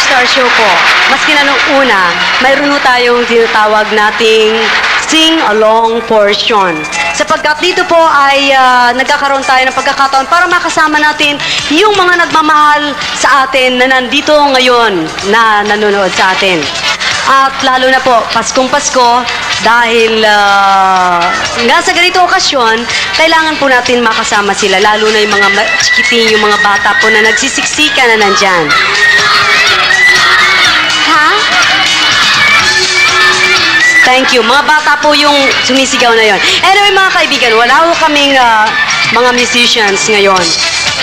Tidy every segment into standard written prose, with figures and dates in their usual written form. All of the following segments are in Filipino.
Star Show po, maski na nung una, mayroon ho tayong tinatawag nating sing-along portion. Sapagkat dito po ay nagkakaroon tayo ng pagkakataon para makasama natin yung mga nagmamahal sa atin na nandito ngayon na nanonood sa atin. At lalo na po, Paskong Pasko, dahil nga sa ganitong okasyon, kailangan po natin makasama sila, lalo na yung mga chikiting, yung mga bata po na nagsisiksika na nandyan. Ha? Thank you. Mga bata po yung sumisigaw na yon. Anyway, mga kaibigan, wala po kaming mga musicians ngayon.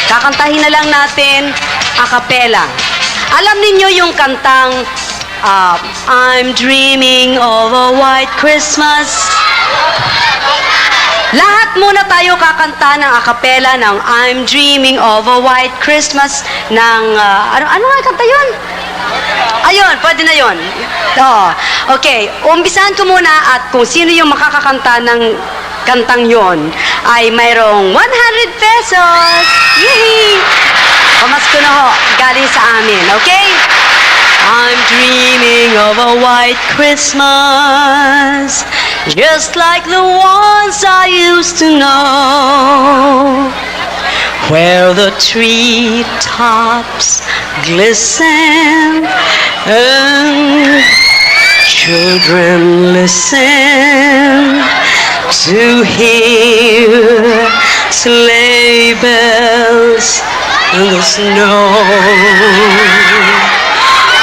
Kakantahin na lang natin a cappella. Alam ninyo yung kantang I'm dreaming of a white Christmas. Lahat muna tayo kakanta ng a cappella ng I'm dreaming of a white Christmas ng ano nga kanta yun? Ayun, pwede na yun. Okay, umpisahan ko muna at kung sino yung makakakanta ng kantang yon ay mayroong 100 pesos. Yee! Pamasko na ho, galing sa amin, okay? I'm dreaming of a white Christmas, just like the ones I used to know, where the treetops glisten and children listen to hear sleigh bells in the snow.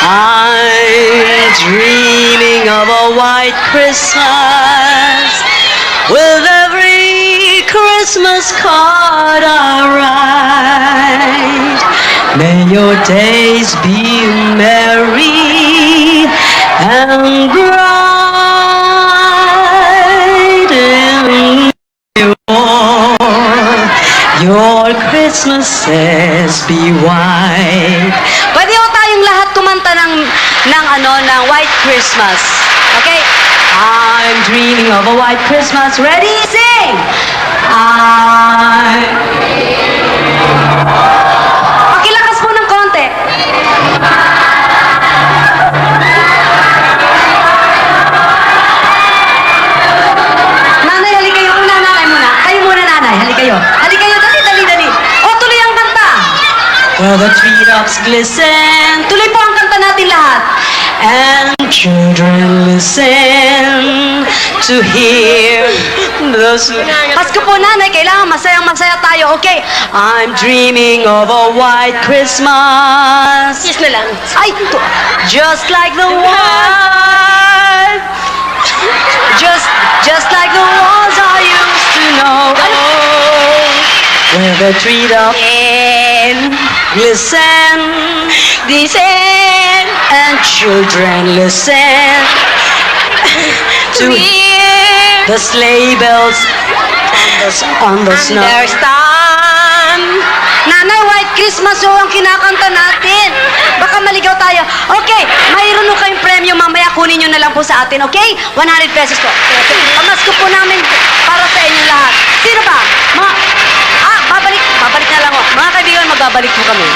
I'm dreaming of a white Christmas with every Christmas card I write. May your days be merry and bright in your Christmases be white. Pwede ho tayong lahat kumanta ng White Christmas. Okay? I'm dreaming of a white Christmas. Ready? Sing! Pakilakas po ng konti. Nanay, halika kayo muna. Nanay muna. Kayo muna, nanay. Halika kayo. Halika kayo. Dali. O, tuloy ang kanta. Well, the treetops glisten. Tuloy po ang kanta natin lahat. And children listen to hear the Pasko po, nanay, kailangan masayang-masaya tayo, okay? I'm dreaming of a white Christmas. Yes na lang. Ay, just like the one. Just like the ones I used to know. Where the treetops glisten, and children listen to hear the sleigh bells on the snow. Understand? Nanay, White Christmas ho ang kinakanta natin. Baka maligaw tayo. Okay, mayroon ho kayong premyo. Mamaya kunin nyo na lang po sa atin, okay? 100 pesos po. Pamasko po namin para sa inyo lahat. Sino ba? Babalik na lang ho. Mga kaibigan, magbabalik po kami.